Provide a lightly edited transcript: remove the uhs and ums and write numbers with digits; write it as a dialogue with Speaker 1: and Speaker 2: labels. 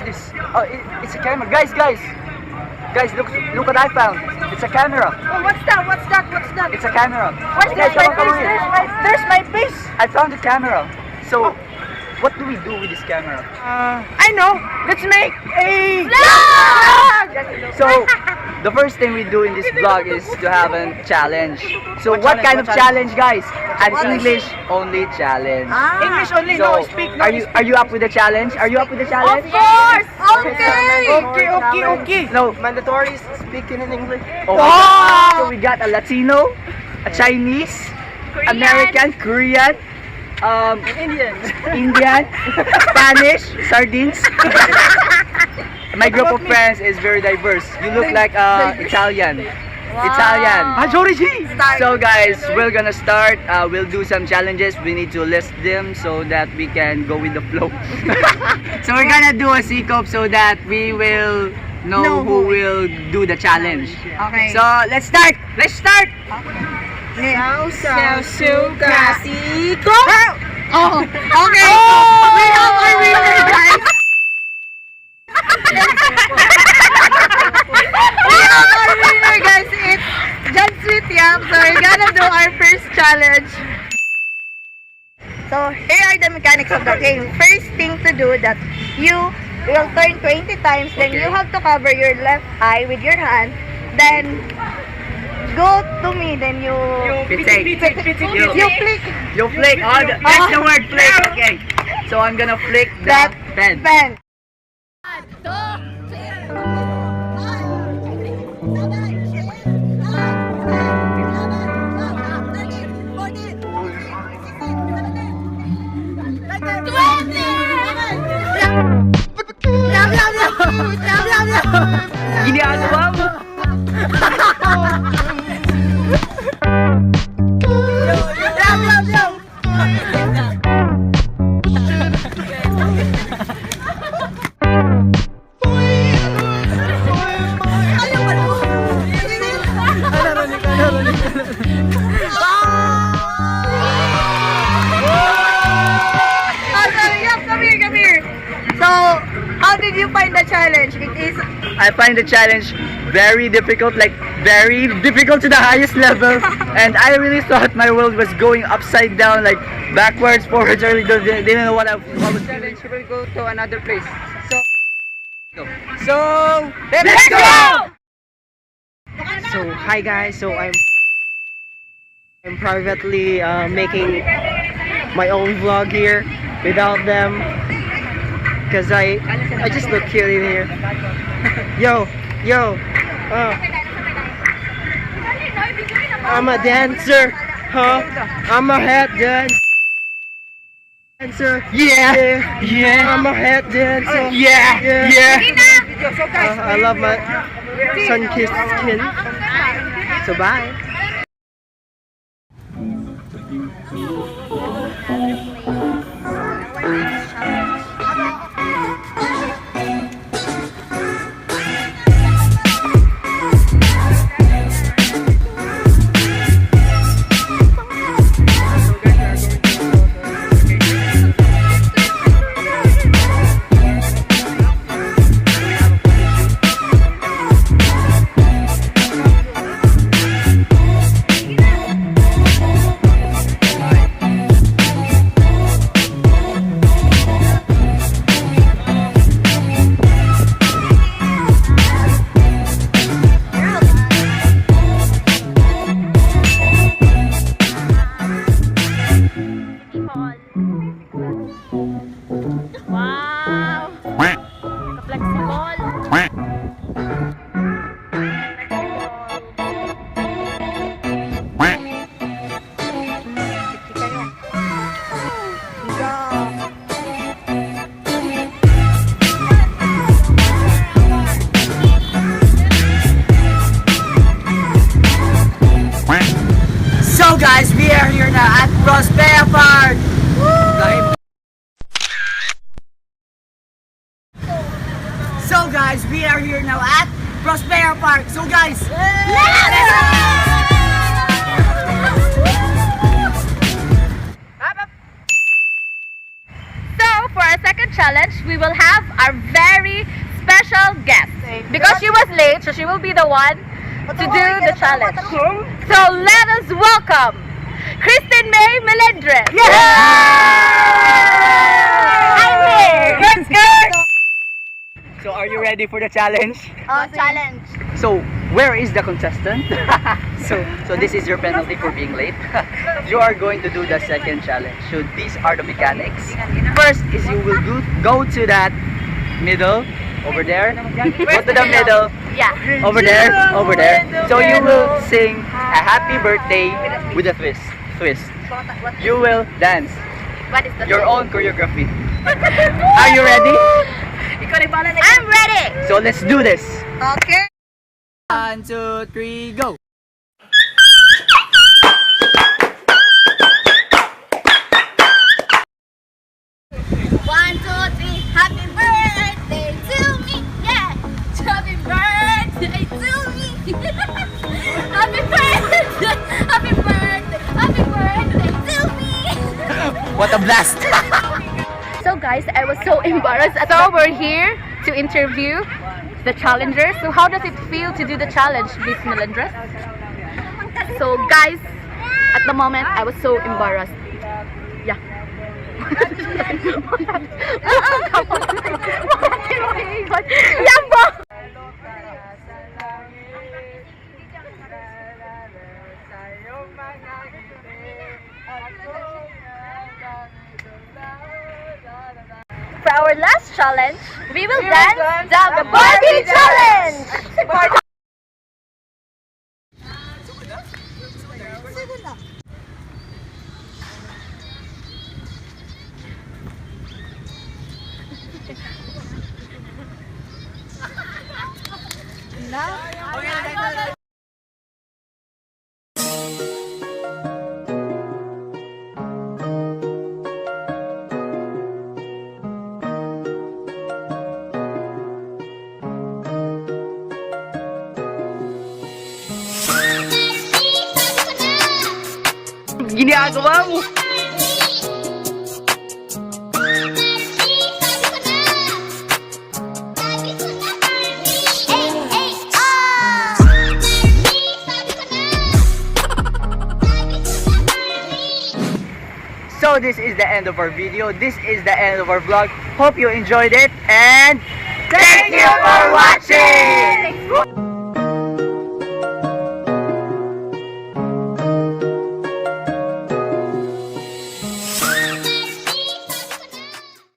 Speaker 1: this? Oh, it's a camera. Guys, look what I found. It's a camera.
Speaker 2: Oh, what's that? What's that? What's that?
Speaker 1: It's a camera.
Speaker 2: Where's
Speaker 1: Okay,
Speaker 2: my
Speaker 1: come on,
Speaker 2: face?
Speaker 1: come on.
Speaker 2: There's my face.
Speaker 1: I found the camera. So, what do we do with this camera?
Speaker 2: I know. Let's make a vlog.
Speaker 1: So, the first thing we do in this vlog is to have a challenge. So, what kind of challenge, guys? An English only challenge.
Speaker 2: English only.
Speaker 1: So,
Speaker 2: No, speak. No,
Speaker 1: are you up with the challenge? Are you up with the challenge?
Speaker 2: Of course. Okay.
Speaker 1: No.
Speaker 3: Mandatory speaking in English.
Speaker 1: Oh,
Speaker 2: Wow.
Speaker 1: so we got a Latino, a Chinese,
Speaker 2: Korean.
Speaker 1: American, Korean,
Speaker 3: Indian.
Speaker 1: Indian, Spanish, sardines. My group of friends is very diverse. You look like Italian. Italian. So guys, we're gonna start. We'll do some challenges. We need to list them so that we can go with the flow. So we're gonna do a C-cope so that we will know who will do the challenge.
Speaker 2: Okay.
Speaker 1: So let's start.
Speaker 2: Oh, okay. We have our winner, guys. We have our winner, guys. It's John Sweet Yam. So we're gonna do our first challenge. So here are the mechanics of the game. First thing to do that you will turn 20 times. Then you have to cover your left eye with your hand. Then go to me. Then you
Speaker 1: Pitik.
Speaker 2: you flick
Speaker 1: You flick. Oh, that's the word flick. Okay. So I'm gonna flick
Speaker 2: that
Speaker 1: the pen.
Speaker 2: pen.
Speaker 1: Ginagawa mo.
Speaker 2: Come here. So, how did you find the challenge? It is
Speaker 1: I find the challenge very difficult, like very difficult to the highest level. And I really thought my world was going upside down, like backwards, forwards. I really didn't know what I was doing.
Speaker 3: We will go to another place.
Speaker 1: So
Speaker 2: let's go!
Speaker 3: So hi guys. So I'm privately making my own vlog here without them because I just look cute in here. Yo. I'm a dancer, huh? I'm a head dancer.
Speaker 1: yeah.
Speaker 3: I'm a head dancer.
Speaker 1: Yeah.
Speaker 3: I love my sun-kissed skin. So bye.
Speaker 1: So guys, we are here now at Prospera Park. So guys, we are here now at Prospera Park. So guys, let's
Speaker 2: So for our second challenge, we will have our very special guest. Because she was late, so she will be the one to do the challenge. So let us welcome Kristen May Melendres. I'm here. Let's go.
Speaker 1: So are you ready for the challenge?
Speaker 2: Challenge.
Speaker 1: So where is the contestant? so this is your penalty for being late. You are going to do the second challenge. So these are the mechanics. First is you will go to that middle over there. Go to the middle.
Speaker 2: Yeah.
Speaker 1: Over there. So you will sing a happy birthday with a twist. You will dance
Speaker 2: What is the
Speaker 1: your own choreography. Are you ready?
Speaker 2: I'm ready.
Speaker 1: So let's do this.
Speaker 2: Okay.
Speaker 1: 1, 2, 3, go.
Speaker 2: One, two, three. Happy birthday to me. Yeah. Happy birthday to me. Happy birthday. Happy birthday. Happy birthday to me.
Speaker 1: What a blast.
Speaker 2: So guys, I was so embarrassed. So we're here to interview the challengers. So how does it feel to do the challenge, Miss Melendres? So guys, at the moment, I was so embarrassed. Yeah. Yan po! For our last challenge, we will dance the Barbie Challenge!
Speaker 1: Ginagawa mo. So this is the end of our video. This is the end of our vlog. Hope you enjoyed it and thank you for watching!